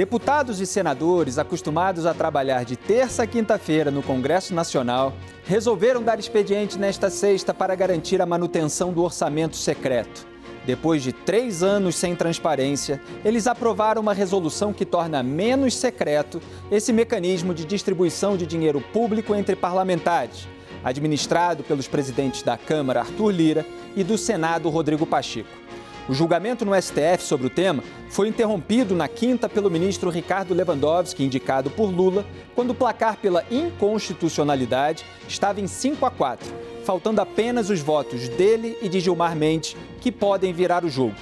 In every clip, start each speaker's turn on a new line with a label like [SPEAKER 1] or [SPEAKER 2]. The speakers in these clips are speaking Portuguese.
[SPEAKER 1] Deputados e senadores, acostumados a trabalhar de terça a quinta-feira no Congresso Nacional, resolveram dar expediente nesta sexta para garantir a manutenção do orçamento secreto. Depois de 3 anos sem transparência, eles aprovaram uma resolução que torna menos secreto esse mecanismo de distribuição de dinheiro público entre parlamentares, administrado pelos presidentes da Câmara, Arthur Lira, e do Senado, Rodrigo Pacheco. O julgamento no STF sobre o tema foi interrompido na quinta pelo ministro Ricardo Lewandowski, indicado por Lula, quando o placar pela inconstitucionalidade estava em 5-4, faltando apenas os votos dele e de Gilmar Mendes, que podem virar o jogo.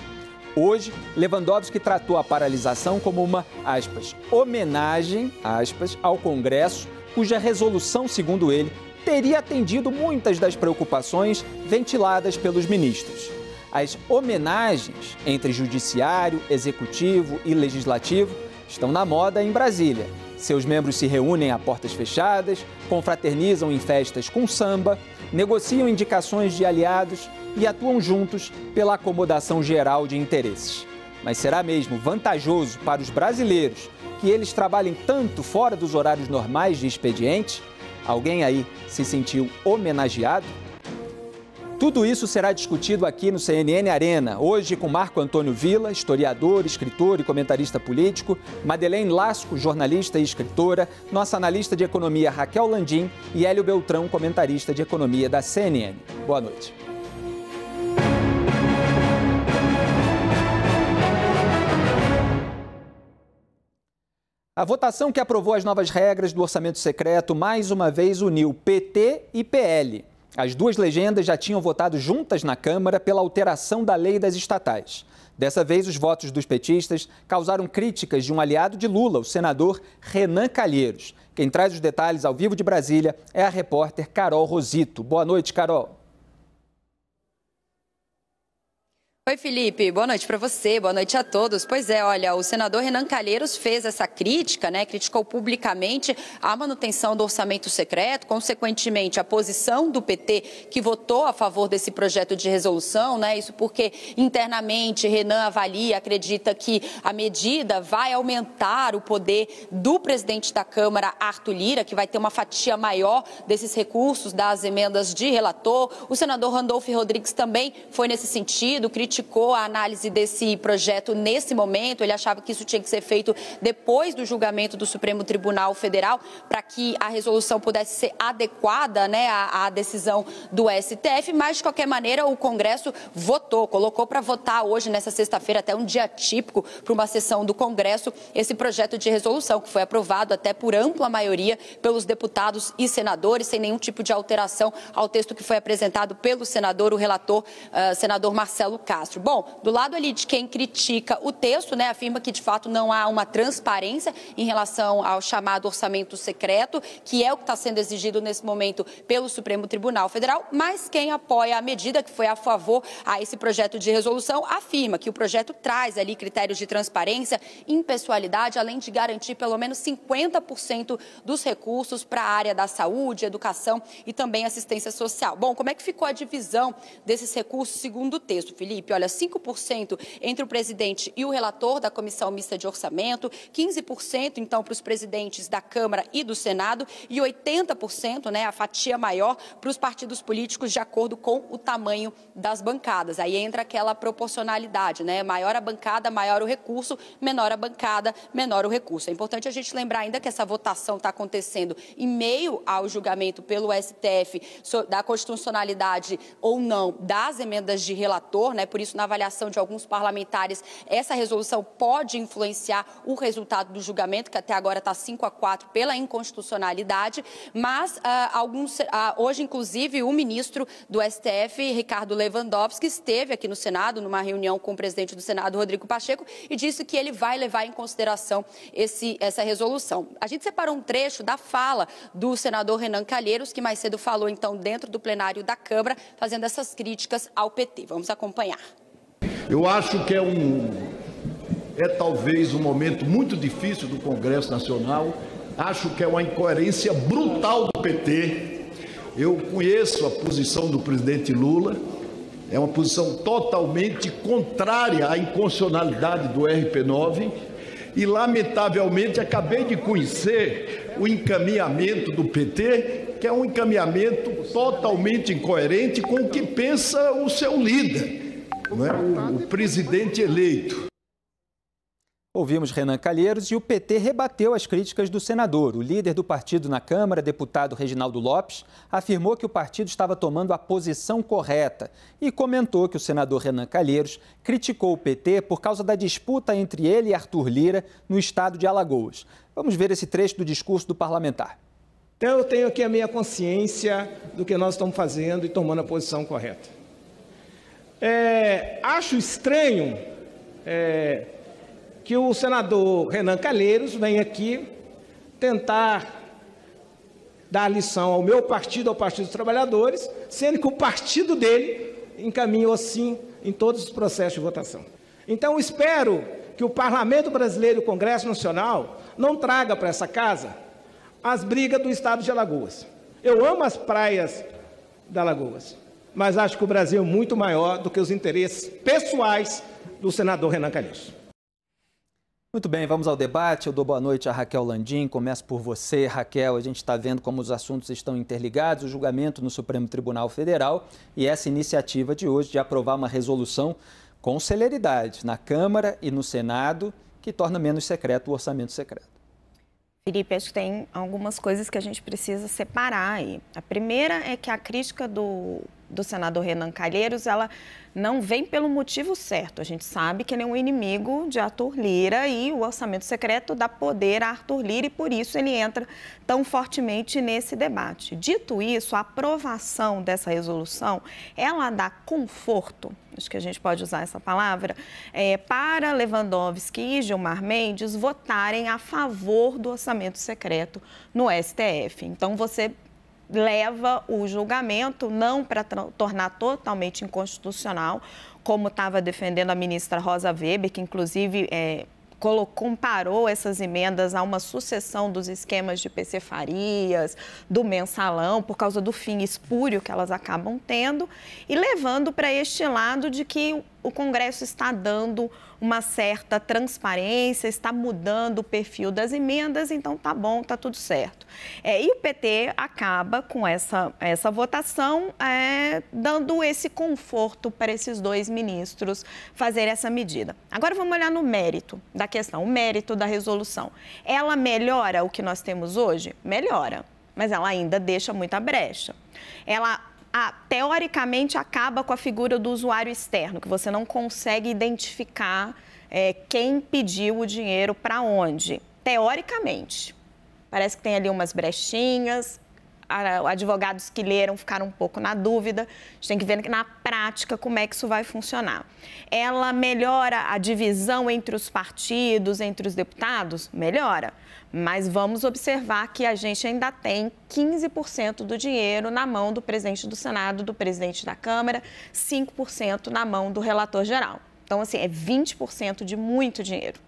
[SPEAKER 1] Hoje, Lewandowski tratou a paralisação como uma, aspas, homenagem, aspas, ao Congresso, cuja resolução, segundo ele, teria atendido muitas das preocupações ventiladas pelos ministros. As homenagens entre judiciário, executivo e legislativo estão na moda em Brasília. Seus membros se reúnem a portas fechadas, confraternizam em festas com samba, negociam indicações de aliados e atuam juntos pela acomodação geral de interesses. Mas será mesmo vantajoso para os brasileiros que eles trabalhem tanto fora dos horários normais de expediente? Alguém aí se sentiu homenageado? Tudo isso será discutido aqui no CNN Arena, hoje com Marco Antônio Villa, historiador, escritor e comentarista político, Madeleine Lasco, jornalista e escritora, nossa analista de economia Raquel Landim e Hélio Beltrão, comentarista de economia da CNN. Boa noite. A votação que aprovou as novas regras do orçamento secreto mais uma vez uniu PT e PL. As duas legendas já tinham votado juntas na Câmara pela alteração da lei das estatais. Dessa vez, os votos dos petistas causaram críticas de um aliado de Lula, o senador Renan Calheiros. Quem traz os detalhes ao vivo de Brasília é a repórter Carol Rosito. Boa noite, Carol.
[SPEAKER 2] Oi, Felipe. Boa noite para você, boa noite a todos. Pois é, olha, o senador Renan Calheiros fez essa crítica, criticou publicamente a manutenção do orçamento secreto, consequentemente a posição do PT que votou a favor desse projeto de resolução, Isso porque internamente Renan avalia, acredita que a medida vai aumentar o poder do presidente da Câmara, Arthur Lira, que vai ter uma fatia maior desses recursos das emendas de relator. O senador Randolfo Rodrigues também foi nesse sentido, criticou a análise desse projeto nesse momento. Ele achava que isso tinha que ser feito depois do julgamento do Supremo Tribunal Federal para que a resolução pudesse ser adequada à decisão do STF, mas de qualquer maneira o Congresso votou, colocou para votar hoje, nessa sexta-feira, até um dia típico para uma sessão do Congresso, esse projeto de resolução que foi aprovado até por ampla maioria pelos deputados e senadores, sem nenhum tipo de alteração ao texto que foi apresentado pelo senador, o relator, senador Marcelo Castro. Bom, do lado ali de quem critica o texto, afirma que de fato não há uma transparência em relação ao chamado orçamento secreto, que é o que está sendo exigido nesse momento pelo Supremo Tribunal Federal, mas quem apoia a medida, que foi a favor a esse projeto de resolução, afirma que o projeto traz ali critérios de transparência, impessoalidade, além de garantir pelo menos 50% dos recursos para a área da saúde, educação e também assistência social. Bom, como é que ficou a divisão desses recursos segundo o texto, Felipe? Olha, 5% entre o presidente e o relator da Comissão Mista de Orçamento, 15% então para os presidentes da Câmara e do Senado e 80%, a fatia maior, para os partidos políticos de acordo com o tamanho das bancadas. Aí entra aquela proporcionalidade, maior a bancada, maior o recurso, menor a bancada, menor o recurso. É importante a gente lembrar ainda que essa votação está acontecendo em meio ao julgamento pelo STF da constitucionalidade ou não das emendas de relator, por isso, na avaliação de alguns parlamentares, essa resolução pode influenciar o resultado do julgamento, que até agora está 5-4 pela inconstitucionalidade, mas hoje, inclusive, o ministro do STF, Ricardo Lewandowski, esteve aqui no Senado, numa reunião com o presidente do Senado, Rodrigo Pacheco, e disse que ele vai levar em consideração essa resolução. A gente separou um trecho da fala do senador Renan Calheiros, que mais cedo falou, então, dentro do plenário da Câmara, fazendo essas críticas ao PT. Vamos acompanhar.
[SPEAKER 3] Eu acho que é talvez um momento muito difícil do Congresso Nacional. Acho que é uma incoerência brutal do PT. Eu conheço a posição do presidente Lula. É uma posição totalmente contrária à inconstitucionalidade do RP9. e, lamentavelmente, acabei de conhecer o encaminhamento do PT, que é um encaminhamento totalmente incoerente com o que pensa o seu líder, não é? O presidente eleito.
[SPEAKER 1] Ouvimos Renan Calheiros e o PT rebateu as críticas do senador. O líder do partido na Câmara, deputado Reginaldo Lopes, afirmou que o partido estava tomando a posição correta e comentou que o senador Renan Calheiros criticou o PT por causa da disputa entre ele e Arthur Lira no estado de Alagoas. Vamos ver esse trecho do discurso do parlamentar.
[SPEAKER 4] Então eu tenho aqui a minha consciência do que nós estamos fazendo e tomando a posição correta. Acho estranho que o senador Renan Calheiros venha aqui tentar dar lição ao meu partido, ao Partido dos Trabalhadores, sendo que o partido dele encaminhou sim em todos os processos de votação. Então espero que o Parlamento Brasileiro e o Congresso Nacional não traga para essa casa as brigas do estado de Alagoas. Eu amo as praias da Alagoas, mas acho que o Brasil é muito maior do que os interesses pessoais do senador Renan Calheiros.
[SPEAKER 1] Muito bem, vamos ao debate. Eu dou boa noite a Raquel Landim. Começo por você, Raquel. A gente está vendo como os assuntos estão interligados, o julgamento no Supremo Tribunal Federal e essa iniciativa de hoje de aprovar uma resolução com celeridade na Câmara e no Senado que torna menos secreto o orçamento secreto.
[SPEAKER 5] Felipe, acho que tem algumas coisas que a gente precisa separar aí. A primeira é que a crítica do senador Renan Calheiros, ela não vem pelo motivo certo. A gente sabe que ele é um inimigo de Arthur Lira e o orçamento secreto dá poder a Arthur Lira e por isso ele entra tão fortemente nesse debate. Dito isso, a aprovação dessa resolução, ela dá conforto, acho que a gente pode usar essa palavra, para Lewandowski e Gilmar Mendes votarem a favor do orçamento secreto no STF. Então, você leva o julgamento não para tornar totalmente inconstitucional, como estava defendendo a ministra Rosa Weber, que inclusive comparou essas emendas a uma sucessão dos esquemas de PC Farias, do mensalão, por causa do fim espúrio que elas acabam tendo, e levando para este lado de que o Congresso está dando uma certa transparência, está mudando o perfil das emendas, então tá bom, tá tudo certo. E o PT acaba com essa votação dando esse conforto para esses dois ministros fazerem essa medida. Agora vamos olhar no mérito da questão, o mérito da resolução. Ela melhora o que nós temos hoje? Melhora, mas ela ainda deixa muita brecha. Ela teoricamente acaba com a figura do usuário externo, que você não consegue identificar quem pediu o dinheiro para onde. Teoricamente. Parece que tem ali umas brechinhas, advogados que leram ficaram um pouco na dúvida. A gente tem que ver na prática como é que isso vai funcionar. Ela melhora a divisão entre os partidos, entre os deputados? Melhora. Mas vamos observar que a gente ainda tem 15% do dinheiro na mão do presidente do Senado, do presidente da Câmara, 5% na mão do relator geral. Então, assim, é 20% de muito dinheiro.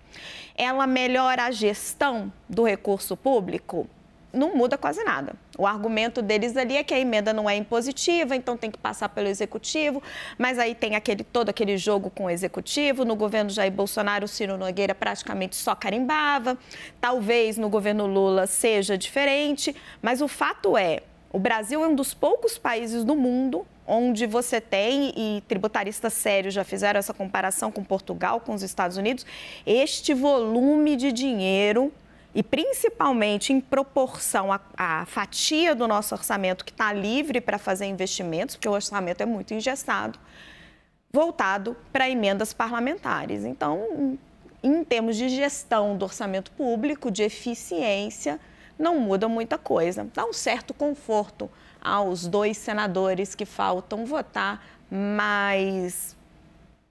[SPEAKER 5] Ela melhora a gestão do recurso público? Não muda quase nada. O argumento deles ali é que a emenda não é impositiva, então tem que passar pelo Executivo, mas aí tem todo aquele jogo com o Executivo. No governo Jair Bolsonaro, o Ciro Nogueira praticamente só carimbava. Talvez no governo Lula seja diferente, mas o fato é, o Brasil é um dos poucos países do mundo onde você tem, e tributaristas sérios já fizeram essa comparação com Portugal, com os Estados Unidos, este volume de dinheiro e principalmente em proporção à fatia do nosso orçamento que está livre para fazer investimentos, porque o orçamento é muito engessado, voltado para emendas parlamentares. Então, em termos de gestão do orçamento público, de eficiência, não muda muita coisa. Dá um certo conforto aos dois senadores que faltam votar, mas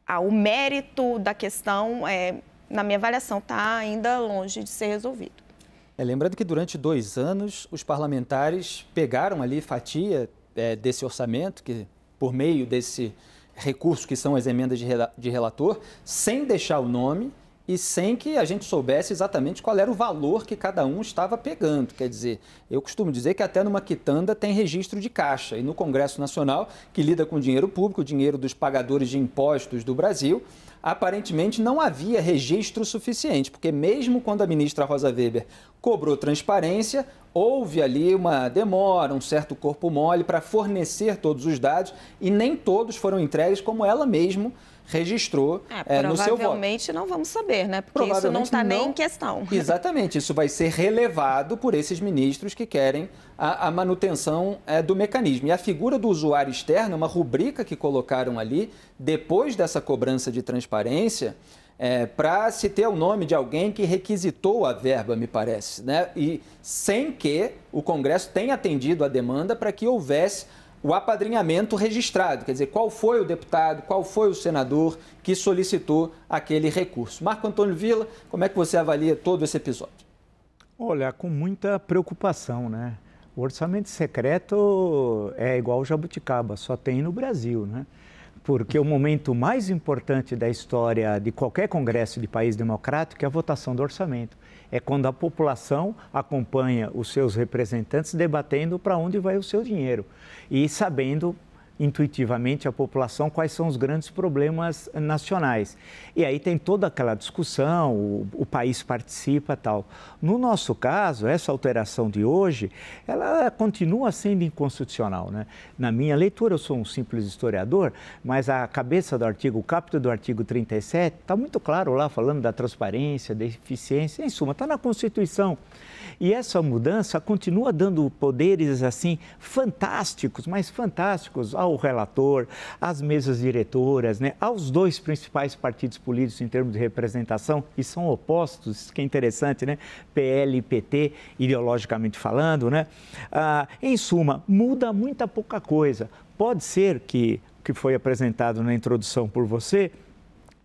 [SPEAKER 5] o mérito da questão na minha avaliação, está ainda longe de ser resolvido.
[SPEAKER 1] Lembrando que durante 2 anos, os parlamentares pegaram ali fatia desse orçamento, que por meio desse recurso que são as emendas de relator, sem deixar o nome e sem que a gente soubesse exatamente qual era o valor que cada um estava pegando. Quer dizer, eu costumo dizer que até numa quitanda tem registro de caixa, e no Congresso Nacional, que lida com dinheiro público, o dinheiro dos pagadores de impostos do Brasil, aparentemente não havia registro suficiente, porque mesmo quando a ministra Rosa Weber cobrou transparência, houve ali uma demora, um certo corpo mole para fornecer todos os dados, e nem todos foram entregues como ela mesma registrou no seu voto.
[SPEAKER 5] Provavelmente não vamos saber, né? Porque isso não está nem em questão.
[SPEAKER 1] Exatamente, isso vai ser relevado por esses ministros que querem a manutenção do mecanismo. E a figura do usuário externo, uma rubrica que colocaram ali, depois dessa cobrança de transparência, para se ter o nome de alguém que requisitou a verba, me parece, né? E sem que o Congresso tenha atendido a demanda para que houvesse o apadrinhamento registrado, quer dizer, qual foi o deputado, qual foi o senador que solicitou aquele recurso. Marco Antônio Villa, como é que você avalia todo esse episódio?
[SPEAKER 6] Olha, com muita preocupação, né? O orçamento secreto é igual ao jabuticaba, só tem no Brasil, né? Porque o momento mais importante da história de qualquer congresso de país democrático é a votação do orçamento. É quando a população acompanha os seus representantes debatendo para onde vai o seu dinheiro e sabendo intuitivamente a população quais são os grandes problemas nacionais. E aí tem toda aquela discussão, o país participa e tal. No nosso caso, essa alteração de hoje, ela continua sendo inconstitucional, né? Na minha leitura, eu sou um simples historiador, mas a cabeça do artigo, o caput do artigo 37, está muito claro lá, falando da transparência, da eficiência, em suma, está na Constituição. E essa mudança continua dando poderes, assim, fantásticos, mas fantásticos ao relator, às mesas diretoras, né, aos dois principais partidos políticos em termos de representação, e são opostos, isso que é interessante, né, PL e PT, ideologicamente falando, né. Em suma, muda muita pouca coisa. Pode ser que o que foi apresentado na introdução por você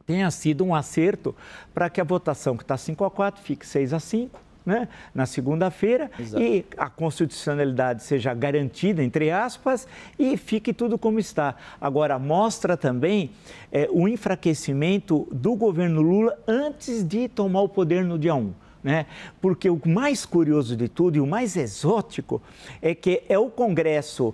[SPEAKER 6] tenha sido um acerto para que a votação que está 5-4 fique 6-5, né, na segunda-feira, e a constitucionalidade seja garantida, entre aspas, e fique tudo como está. Agora, mostra também o enfraquecimento do governo Lula antes de tomar o poder no dia 1. Né? Porque o mais curioso de tudo e o mais exótico é que é o Congresso,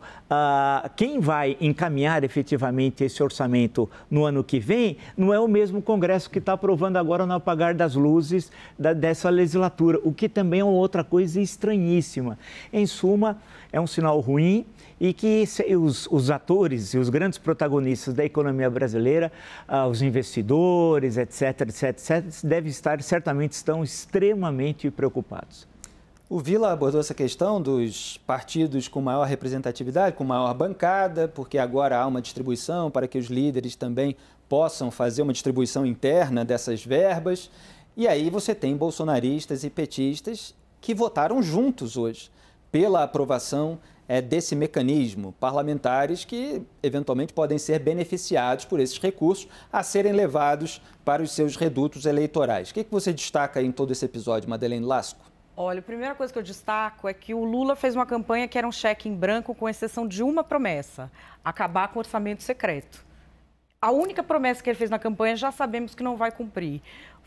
[SPEAKER 6] quem vai encaminhar efetivamente esse orçamento no ano que vem, não é o mesmo Congresso que está aprovando agora no apagar das luzes dessa legislatura, o que também é outra coisa estranhíssima. Em suma, é um sinal ruim e que os atores e os grandes protagonistas da economia brasileira, os investidores, etc., certamente estão extremamente preocupados.
[SPEAKER 1] O Villa abordou essa questão dos partidos com maior representatividade, com maior bancada, porque agora há uma distribuição para que os líderes também possam fazer uma distribuição interna dessas verbas. E aí você tem bolsonaristas e petistas que votaram juntos hoje pela aprovação desse mecanismo, parlamentares que eventualmente podem ser beneficiados por esses recursos a serem levados para os seus redutos eleitorais. O que você destaca em todo esse episódio, Madeleine Lasco?
[SPEAKER 7] Olha, a primeira coisa que eu destaco é que o Lula fez uma campanha que era um cheque em branco, com exceção de uma promessa: acabar com o orçamento secreto. A única promessa que ele fez na campanha já sabemos que não vai cumprir.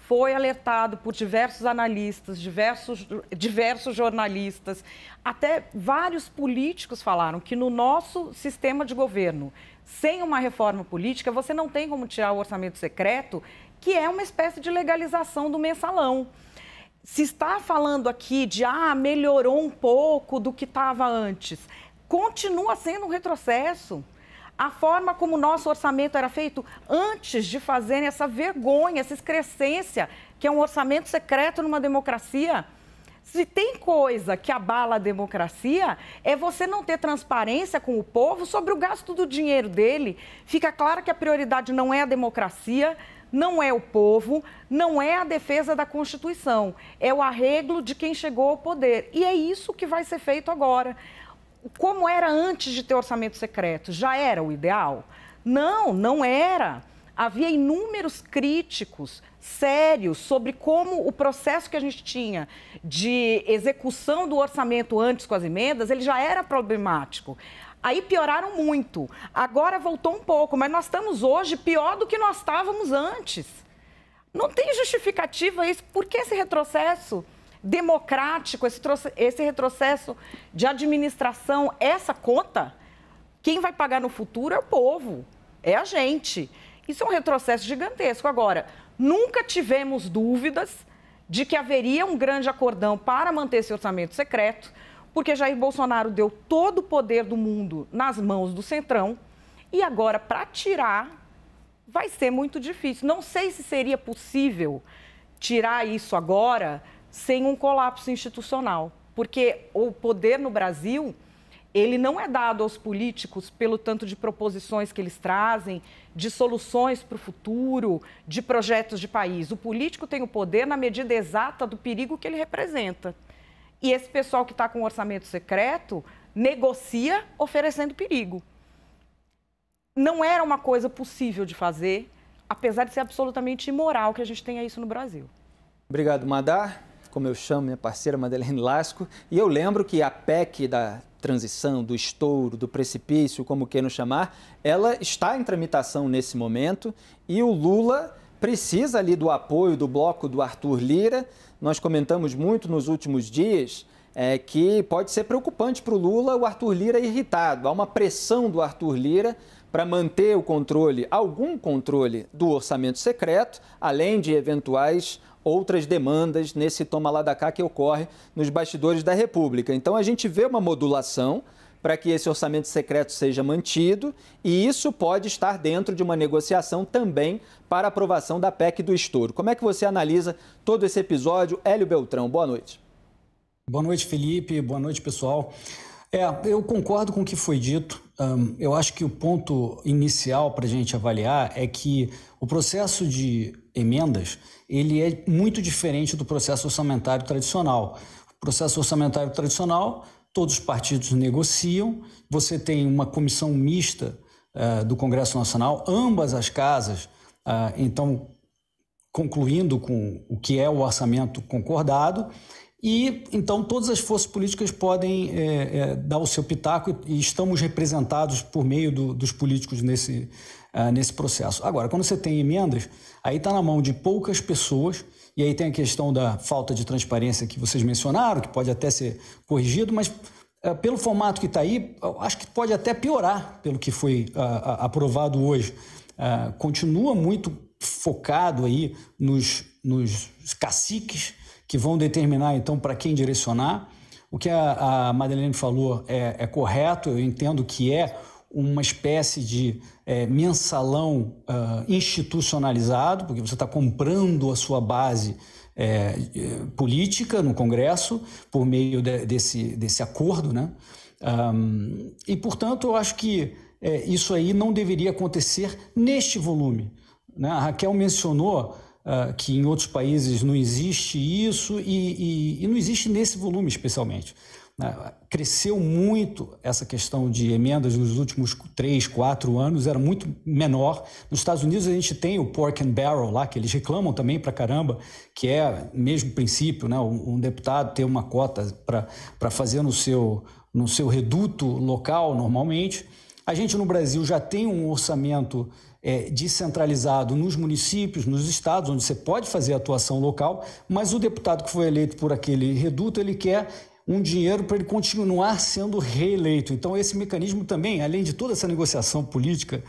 [SPEAKER 7] Foi alertado por diversos analistas, diversos jornalistas, até vários políticos falaram que no nosso sistema de governo, sem uma reforma política, você não tem como tirar o orçamento secreto, que é uma espécie de legalização do mensalão. Se está falando aqui de, melhorou um pouco do que estava antes, continua sendo um retrocesso. A forma como o nosso orçamento era feito antes de fazerem essa vergonha, essa excrescência, que é um orçamento secreto numa democracia. Se tem coisa que abala a democracia, é você não ter transparência com o povo sobre o gasto do dinheiro dele. Fica claro que a prioridade não é a democracia, não é o povo, não é a defesa da Constituição. É o arreglo de quem chegou ao poder. E é isso que vai ser feito agora. Como era antes de ter orçamento secreto? Já era o ideal? Não, não era. Havia inúmeros críticos sérios sobre como o processo que a gente tinha de execução do orçamento antes com as emendas, ele já era problemático. Aí pioraram muito. Agora voltou um pouco, mas nós estamos hoje pior do que nós estávamos antes. Não tem justificativa isso. Por que esse retrocesso democrático, esse retrocesso de administração, essa conta? Quem vai pagar no futuro é o povo, é a gente. Isso é um retrocesso gigantesco. Agora, nunca tivemos dúvidas de que haveria um grande acordão para manter esse orçamento secreto, porque Jair Bolsonaro deu todo o poder do mundo nas mãos do Centrão e agora, para tirar, vai ser muito difícil. Não sei se seria possível tirar isso agora sem um colapso institucional, porque o poder no Brasil, ele não é dado aos políticos pelo tanto de proposições que eles trazem, de soluções para o futuro, de projetos de país. O político tem o poder na medida exata do perigo que ele representa. E esse pessoal que está com orçamento secreto negocia oferecendo perigo. Não era uma coisa possível de fazer, apesar de ser absolutamente imoral que a gente tenha isso no Brasil.
[SPEAKER 1] Obrigado, Madar. Como eu chamo minha parceira Madeleine Lasco. E eu lembro que a PEC da transição, do estouro, do precipício, como queiram chamar, ela está em tramitação nesse momento e o Lula precisa ali do apoio do bloco do Arthur Lira. Nós comentamos muito nos últimos dias que pode ser preocupante para o Lula o Arthur Lira irritado. Há uma pressão do Arthur Lira para manter o controle, algum controle do orçamento secreto, além de eventuais outras demandas nesse toma lá da cá que ocorre nos bastidores da República. Então, a gente vê uma modulação para que esse orçamento secreto seja mantido e isso pode estar dentro de uma negociação também para aprovação da PEC do estouro. Como é que você analisa todo esse episódio? Hélio Beltrão, boa noite.
[SPEAKER 8] Boa noite, Felipe. Boa noite, pessoal. Eu concordo com o que foi dito. Eu acho que o ponto inicial para a gente avaliar é que o processo de emendas ele é muito diferente do processo orçamentário tradicional. O processo orçamentário tradicional, todos os partidos negociam, você tem uma comissão mista do Congresso Nacional, ambas as casas, então, concluindo com o que é o orçamento concordado, e então todas as forças políticas podem dar o seu pitaco e estamos representados por meio dos políticos nesse processo. Agora, quando você tem emendas, aí está na mão de poucas pessoas e aí tem a questão da falta de transparência que vocês mencionaram, que pode até ser corrigido, mas pelo formato que está aí, eu acho que pode até piorar pelo que foi aprovado hoje. Continua muito focado aí nos caciques, que vão determinar, então, para quem direcionar. O que a Madeleine falou é correto, eu entendo que é uma espécie de mensalão institucionalizado, porque você está comprando a sua base política no Congresso por meio desse acordo, né? E, portanto, eu acho que isso aí não deveria acontecer neste volume, né? A Raquel mencionou que em outros países não existe isso e não existe nesse volume especialmente. Cresceu muito essa questão de emendas nos últimos 3, 4 anos, era muito menor. Nos Estados Unidos a gente tem o pork and barrel lá, que eles reclamam também pra caramba, que é o mesmo princípio, né? Um deputado ter uma cota para fazer no seu reduto local normalmente. A gente no Brasil já tem um orçamento descentralizado nos municípios, nos estados, onde você pode fazer atuação local, mas o deputado que foi eleito por aquele reduto, ele quer um dinheiro para ele continuar sendo reeleito. Então, esse mecanismo também, além de toda essa negociação política,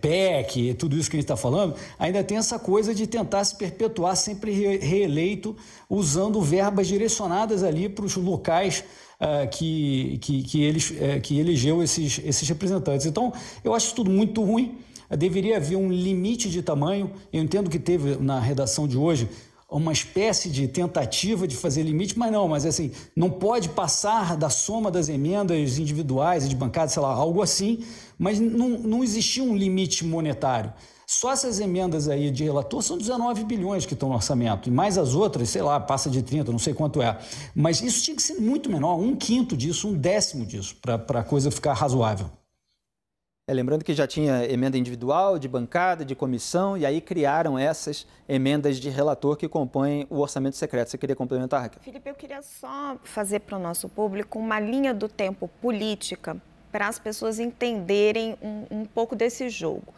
[SPEAKER 8] PEC, tudo isso que a gente está falando, ainda tem essa coisa de tentar se perpetuar sempre reeleito, usando verbas direcionadas ali para os locais que elegeu esses representantes. Então, eu acho isso tudo muito ruim. Deveria haver um limite de tamanho. Eu entendo que teve na redação de hoje uma espécie de tentativa de fazer limite, mas assim, não pode passar da soma das emendas individuais e de bancada, sei lá, algo assim, mas não existia um limite monetário. Só essas emendas aí de relator são 19 bilhões que estão no orçamento, e mais as outras, sei lá, passa de 30, não sei quanto é. Mas isso tinha que ser muito menor, 1/5 disso, 1/10 disso, para a coisa ficar razoável.
[SPEAKER 1] Lembrando que já tinha emenda individual, de bancada, de comissão, e aí criaram essas emendas de relator que compõem o orçamento secreto. Você queria complementar, Raquel?
[SPEAKER 5] Felipe, eu queria só fazer para o nosso público uma linha do tempo política para as pessoas entenderem um pouco desse jogo.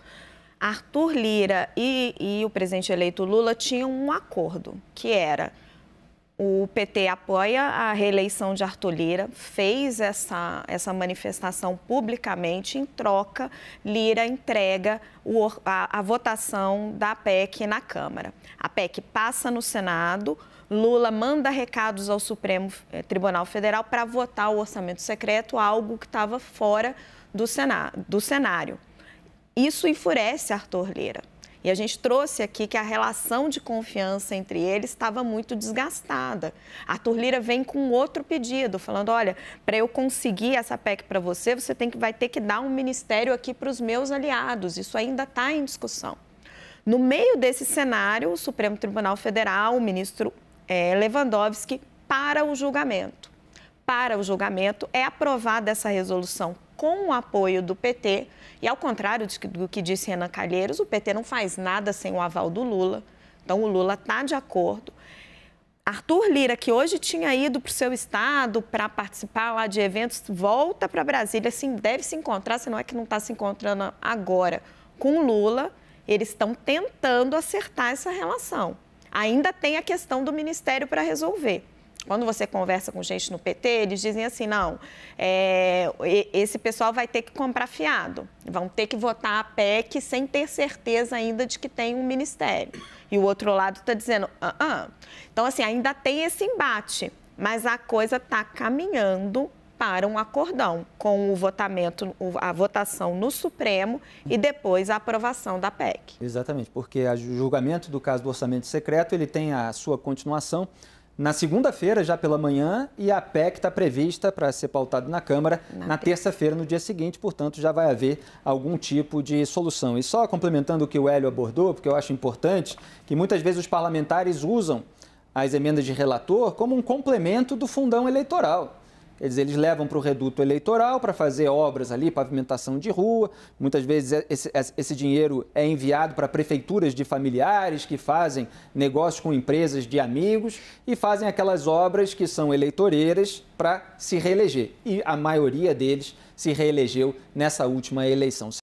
[SPEAKER 5] Arthur Lira e o presidente eleito Lula tinham um acordo, que era: o PT apoia a reeleição de Arthur Lira, fez essa manifestação publicamente. Em troca, Lira entrega a votação da PEC na Câmara. A PEC passa no Senado, Lula manda recados ao Supremo Tribunal Federal para votar o orçamento secreto, algo que estava fora do cenário. Isso enfurece Arthur Lira. E a gente trouxe aqui que a relação de confiança entre eles estava muito desgastada. Arthur Lira vem com outro pedido, falando: olha, para eu conseguir essa PEC para você, vai ter que dar um ministério aqui para os meus aliados. Isso ainda está em discussão. No meio desse cenário, o Supremo Tribunal Federal, o ministro Lewandowski, para o julgamento. Para o julgamento, é aprovada essa resolução com o apoio do PT. E, ao contrário do que disse Renan Calheiros, o PT não faz nada sem o aval do Lula. Então, o Lula está de acordo. Arthur Lira, que hoje tinha ido para o seu estado para participar lá de eventos, volta para Brasília, assim, deve se encontrar, se não é que não está se encontrando agora, com o Lula. Eles estão tentando acertar essa relação. Ainda tem a questão do ministério para resolver. Quando você conversa com gente no PT, eles dizem assim: não, esse pessoal vai ter que comprar fiado, vão ter que votar a PEC sem ter certeza ainda de que tem um ministério. E o outro lado está dizendo: Então, assim, ainda tem esse embate, mas a coisa está caminhando para um acordão, com a votação no Supremo e depois a aprovação da PEC.
[SPEAKER 1] Exatamente, porque o julgamento do caso do orçamento secreto, ele tem a sua continuação na segunda-feira, já pela manhã, e a PEC está prevista para ser pautada na Câmara na terça-feira, no dia seguinte, portanto, já vai haver algum tipo de solução. E só complementando o que o Hélio abordou, porque eu acho importante, que muitas vezes os parlamentares usam as emendas de relator como um complemento do fundão eleitoral. Eles levam para o reduto eleitoral para fazer obras ali, pavimentação de rua. Muitas vezes esse dinheiro é enviado para prefeituras de familiares que fazem negócios com empresas de amigos e fazem aquelas obras que são eleitoreiras para se reeleger. E a maioria deles se reelegeu nessa última eleição.